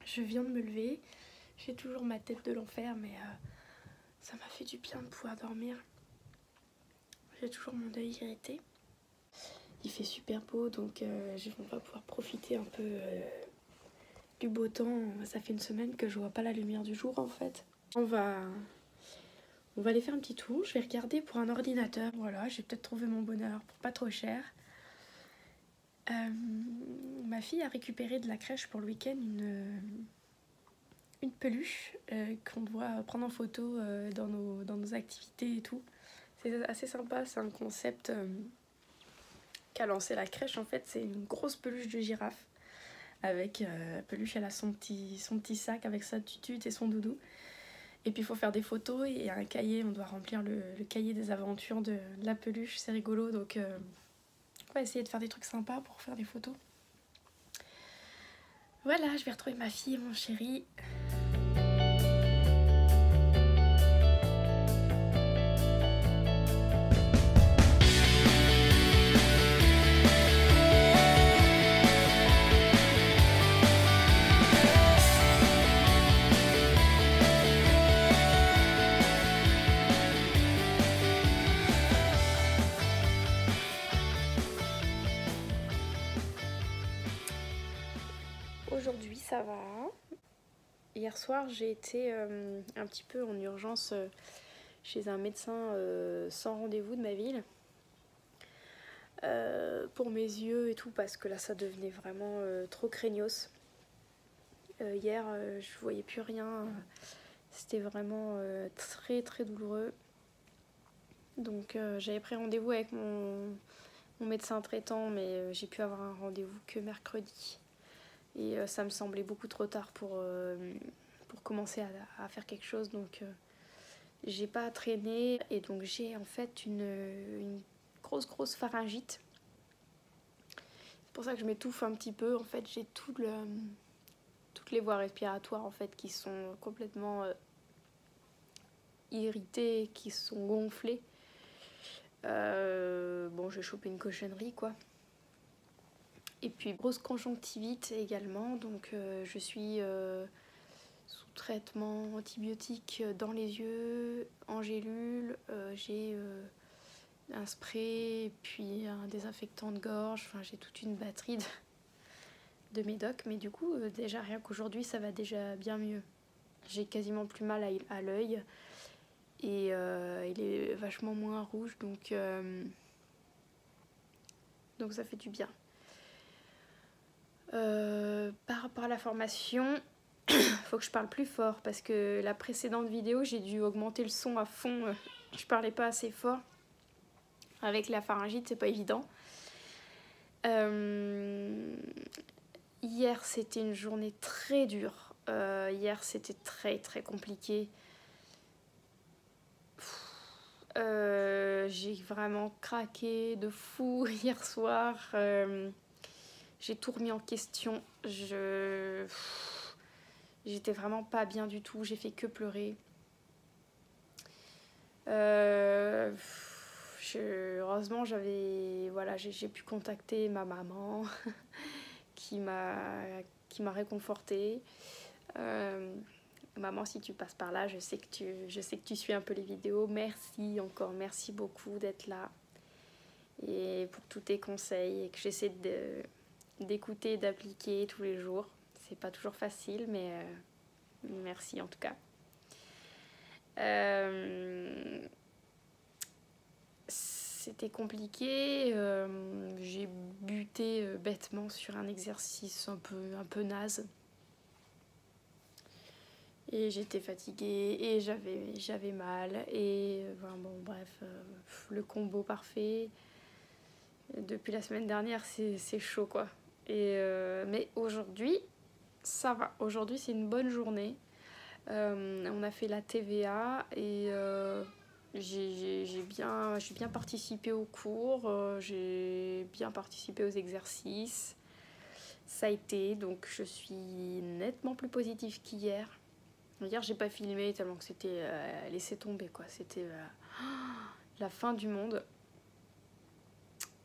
je viens de me lever. J'ai toujours ma tête de l'enfer, mais ça m'a fait du bien de pouvoir dormir. J'ai toujours mon œil irrité. Il fait super beau, donc on va pouvoir profiter un peu du beau temps. Ça fait une semaine que je vois pas la lumière du jour en fait. On va aller faire un petit tour. Je vais regarder pour un ordinateur. Voilà, j'ai peut-être trouvé mon bonheur pour pas trop cher. Ma fille a récupéré de la crèche pour le week-end une peluche qu'on doit prendre en photo dans nos activités et tout. C'est assez sympa, c'est un concept qu'a lancé la crèche en fait. C'est une grosse peluche de girafe avec la peluche, elle a son petit sac avec sa tutute et son doudou. Et puis il faut faire des photos et un cahier, on doit remplir le cahier des aventures de la peluche, c'est rigolo. Donc on va essayer de faire des trucs sympas pour faire des photos. Voilà, je vais retrouver ma fille et mon chéri. Aujourd'hui ça va. Hier soir j'ai été un petit peu en urgence chez un médecin sans rendez-vous de ma ville pour mes yeux et tout, parce que là ça devenait vraiment trop craignos. Hier je voyais plus rien, c'était vraiment très très douloureux. Donc j'avais pris rendez-vous avec mon médecin traitant, mais j'ai pu avoir un rendez-vous que mercredi. Et ça me semblait beaucoup trop tard pour commencer à faire quelque chose, donc j'ai pas traîné. Et donc j'ai en fait une grosse pharyngite. C'est pour ça que je m'étouffe un petit peu. En fait j'ai toutes les voies respiratoires en fait qui sont complètement irritées, qui sont gonflées. Bon, j'ai chopé une cochonnerie quoi. Et puis grosse conjonctivite également, donc je suis sous traitement antibiotique dans les yeux, en gélule, j'ai un spray et puis un désinfectant de gorge, enfin j'ai toute une batterie de médocs, mais du coup déjà rien qu'aujourd'hui ça va déjà bien mieux. J'ai quasiment plus mal à l'œil et il est vachement moins rouge, donc ça fait du bien. Par rapport à la formation, faut que je parle plus fort parce que la précédente vidéo j'ai dû augmenter le son à fond, je parlais pas assez fort. Avec la pharyngite c'est pas évident. Hier c'était une journée très dure, hier c'était très très compliqué. J'ai vraiment craqué de fou hier soir. J'ai tout remis en question. J'étais vraiment pas bien du tout. J'ai fait que pleurer. Heureusement, j'ai pu contacter ma maman qui m'a réconfortée. Maman, si tu passes par là, je sais que tu suis un peu les vidéos. Merci encore, merci beaucoup d'être là et pour tous tes conseils et que j'essaie d'écouter et d'appliquer tous les jours. C'est pas toujours facile, mais merci en tout cas. C'était compliqué. J'ai buté bêtement sur un exercice un peu naze. Et j'étais fatiguée et j'avais mal. Et bon, bref, le combo parfait. Depuis la semaine dernière, c'est chaud quoi. Mais aujourd'hui, ça va. Aujourd'hui, c'est une bonne journée. On a fait la TVA et j'ai bien participé aux cours. J'ai bien participé aux exercices. Ça a été, donc je suis nettement plus positive qu'hier. Hier, j'ai pas filmé tellement que c'était laissé tomber quoi. C'était la fin du monde.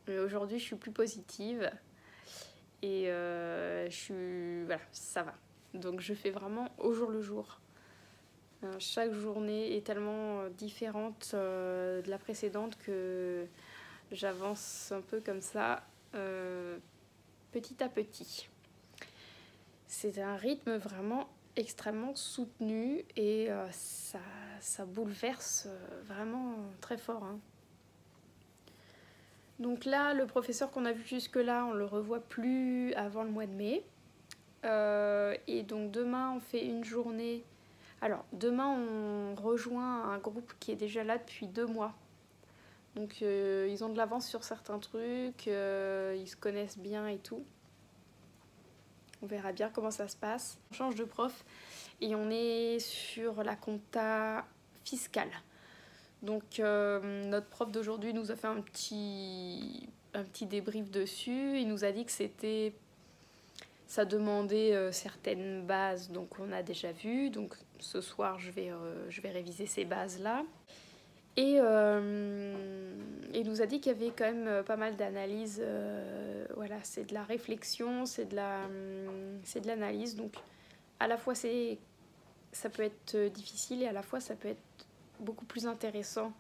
Mais aujourd'hui, je suis plus positive et voilà, ça va. Donc je fais vraiment au jour le jour. Chaque journée est tellement différente de la précédente que j'avance un peu comme ça, petit à petit. C'est un rythme vraiment extrêmement soutenu et ça bouleverse vraiment très fort. Hein. Donc là, le professeur qu'on a vu jusque-là, on le revoit plus avant le mois de mai. Et donc demain, on fait une journée. Alors, demain, on rejoint un groupe qui est déjà là depuis 2 mois. Donc, ils ont de l'avance sur certains trucs, ils se connaissent bien et tout. On verra bien comment ça se passe. On change de prof et on est sur la compta fiscale. Donc, notre prof d'aujourd'hui nous a fait un petit débrief dessus. Il nous a dit que ça demandait certaines bases, donc on a déjà vu. Donc ce soir, je vais réviser ces bases-là. Et il nous a dit qu'il y avait quand même pas mal d'analyses. Voilà, c'est de la réflexion, c'est de l'analyse. Donc à la fois, ça peut être difficile et à la fois, ça peut être beaucoup plus intéressant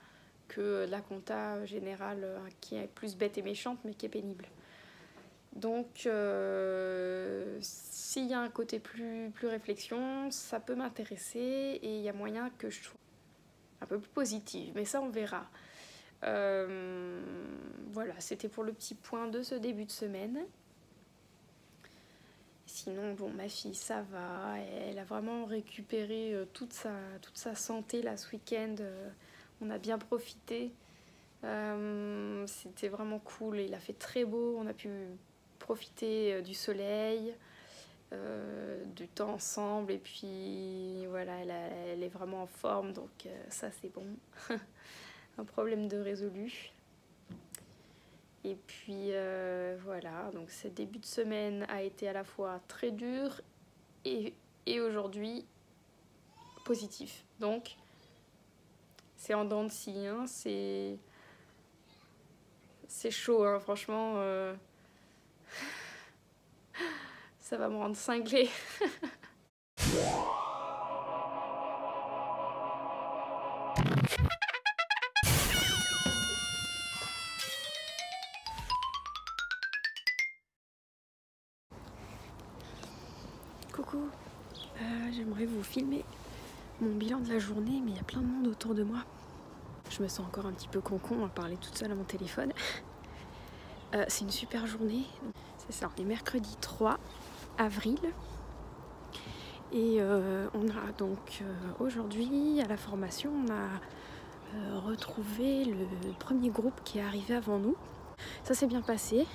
que la compta générale qui est plus bête et méchante, mais qui est pénible. Donc, s'il y a un côté plus réflexion, ça peut m'intéresser et il y a moyen que je sois un peu plus positive, mais ça on verra. Voilà, c'était pour le petit point de ce début de semaine. Sinon, bon, ma fille, ça va, elle a vraiment récupéré toute sa santé là ce week-end. On a bien profité. C'était vraiment cool, il a fait très beau, on a pu profiter du soleil, du temps ensemble et puis voilà, elle est vraiment en forme, donc ça c'est bon. Un problème de résolu. Et puis voilà, donc ce début de semaine a été à la fois très dur et aujourd'hui positif. Donc c'est en dents de scie, hein, c'est chaud, hein, franchement. Ça va me rendre cinglée. Coucou, j'aimerais vous filmer mon bilan de la journée, mais il y a plein de monde autour de moi. Je me sens encore un petit peu con à parler toute seule à mon téléphone. C'est une super journée. C'est ça, on est mercredi 3 avril. Et on a donc aujourd'hui à la formation, on a retrouvé le premier groupe qui est arrivé avant nous. Ça s'est bien passé.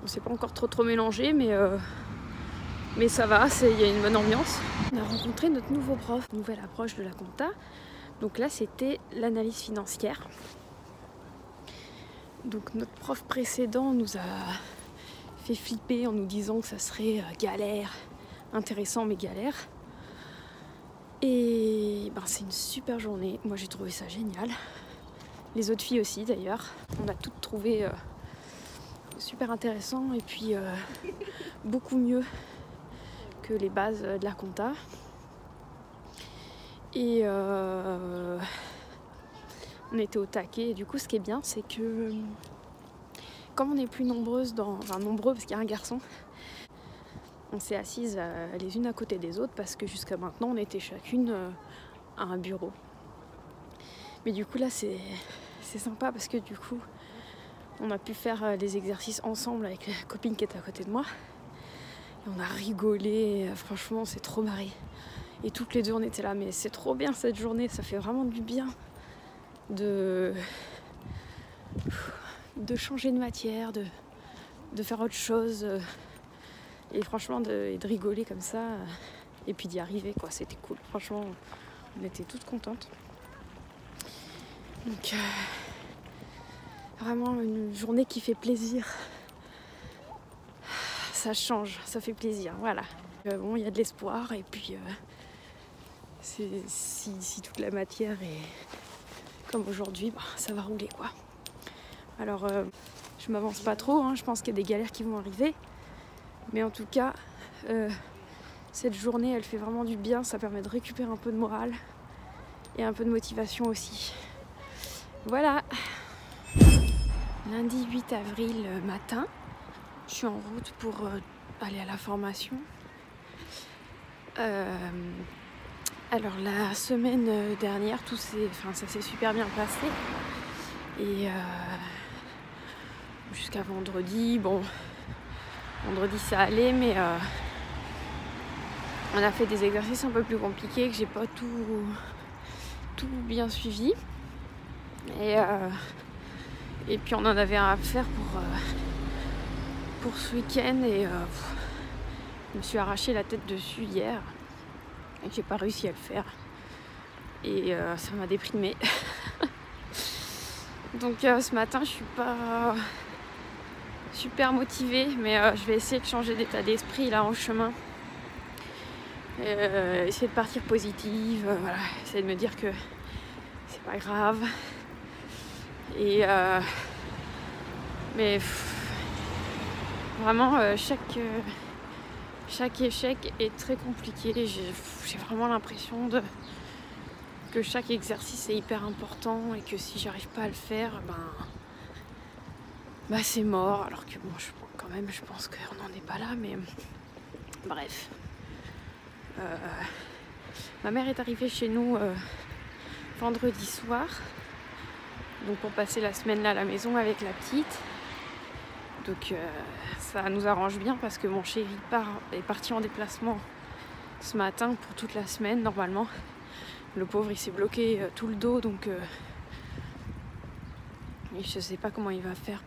On s'est pas encore trop mélangé, mais ça va, il y a une bonne ambiance. On a rencontré notre nouveau prof, nouvelle approche de la compta. Donc là, c'était l'analyse financière. Donc notre prof précédent nous a fait flipper en nous disant que ça serait galère, intéressant mais galère. Et ben, c'est une super journée, moi j'ai trouvé ça génial. Les autres filles aussi d'ailleurs, on a toutes trouvé super intéressant et puis beaucoup mieux que les bases de la compta. Et on était au taquet et du coup ce qui est bien c'est que comme on est plus nombreuses nombreux parce qu'il y a un garçon, on s'est assises les unes à côté des autres parce que jusqu'à maintenant on était chacune à un bureau. Mais du coup là c'est sympa parce que du coup on a pu faire les exercices ensemble avec la copine qui est à côté de moi. Et on a rigolé, franchement on s'est trop marré. Et toutes les deux on était là, mais c'est trop bien cette journée, ça fait vraiment du bien de changer de matière, de faire autre chose. Et franchement de rigoler comme ça et puis d'y arriver quoi, c'était cool. Franchement on était toutes contentes. Donc vraiment une journée qui fait plaisir. Ça change, ça fait plaisir, voilà. Bon, il y a de l'espoir et puis si toute la matière est comme aujourd'hui, bah, ça va rouler quoi. Alors je m'avance pas trop, hein, je pense qu'il y a des galères qui vont arriver. Mais en tout cas, cette journée, elle fait vraiment du bien. Ça permet de récupérer un peu de morale et un peu de motivation aussi. Voilà. Lundi 8 avril matin, je suis en route pour aller à la formation. Alors la semaine dernière, ça s'est super bien passé. Et jusqu'à vendredi, vendredi ça allait, mais on a fait des exercices un peu plus compliqués que j'ai pas tout bien suivi. Et puis on en avait un à faire pour ce week-end et je me suis arraché la tête dessus hier et j'ai pas réussi à le faire. Et ça m'a déprimée. Donc ce matin je suis pas super motivée, mais je vais essayer de changer d'état d'esprit là en chemin. Essayer de partir positive, voilà, essayer de me dire que c'est pas grave. Et mais vraiment chaque échec est très compliqué. J'ai vraiment l'impression que chaque exercice est hyper important et que si j'arrive pas à le faire, c'est mort. Alors que bon, je pense qu'on n'en est pas là, mais bref. Ma mère est arrivée chez nous vendredi soir, donc pour passer la semaine là à la maison avec la petite. Donc ça nous arrange bien parce que mon chéri est parti en déplacement ce matin pour toute la semaine normalement. Le pauvre il s'est bloqué tout le dos, donc je sais pas comment il va faire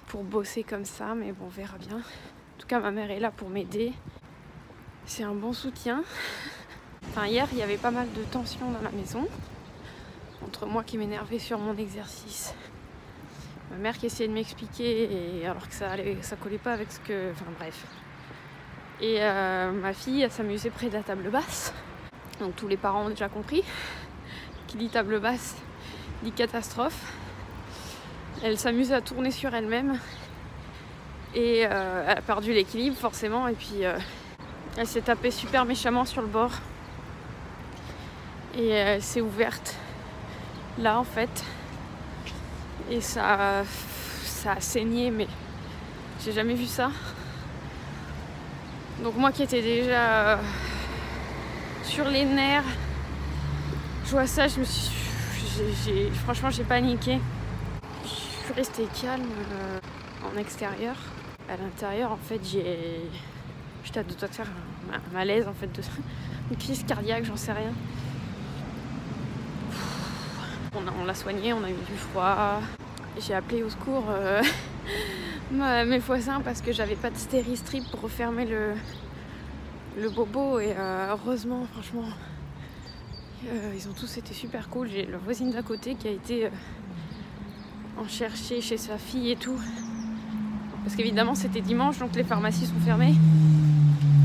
pour bosser comme ça, mais bon, on verra bien. En tout cas ma mère est là pour m'aider. C'est un bon soutien. Enfin, hier, il y avait pas mal de tensions dans la maison. Entre moi qui m'énervais sur mon exercice, ma mère qui essayait de m'expliquer, et alors que ça collait pas avec ce que... Enfin bref. Et ma fille, elle s'amusait près de la table basse. Donc tous les parents ont déjà compris. Qui dit table basse, dit catastrophe. Elle s'amuse à tourner sur elle-même. Et elle a perdu l'équilibre forcément. Et puis... elle s'est tapée super méchamment sur le bord et elle s'est ouverte là en fait, et ça a saigné, mais j'ai jamais vu ça. Donc moi qui étais déjà sur les nerfs, je vois ça, franchement j'ai paniqué. Je suis restée calme en extérieur. À l'intérieur en fait j'étais à deux doigts de faire un malaise en fait, une crise cardiaque, j'en sais rien. On l'a soigné, on a eu du froid. J'ai appelé au secours mes voisins parce que j'avais pas de stéristrip pour refermer le bobo, et heureusement, franchement, ils ont tous été super cool. J'ai la voisine d'à côté qui a été en chercher chez sa fille et tout. Parce qu'évidemment c'était dimanche, donc les pharmacies sont fermées.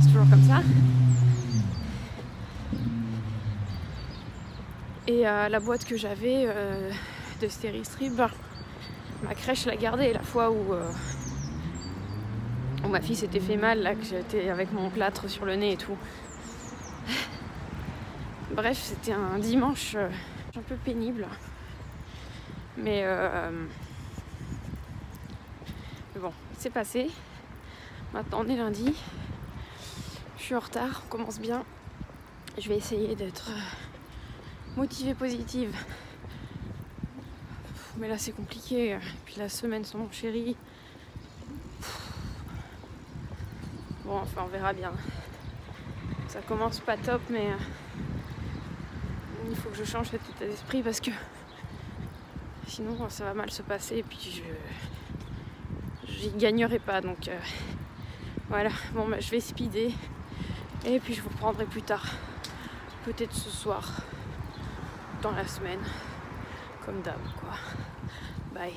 C'est toujours comme ça. Et la boîte que j'avais de stéristrip, ma crèche l'a gardée la fois où ma fille s'était fait mal, là, que j'étais avec mon plâtre sur le nez et tout. Bref, c'était un dimanche un peu pénible. Mais bon, c'est passé. Maintenant on est lundi. Je suis en retard, on commence bien. Je vais essayer d'être motivée, positive. Mais là c'est compliqué. Puis la semaine sans mon chéri. Bon, enfin on verra bien. Ça commence pas top, mais il faut que je change cet état d'esprit parce que sinon ça va mal se passer et puis j'y gagnerai pas. Donc voilà, bon je vais speeder et puis je vous reprendrai plus tard. Peut-être ce soir, dans la semaine, comme d'hab quoi. Bye.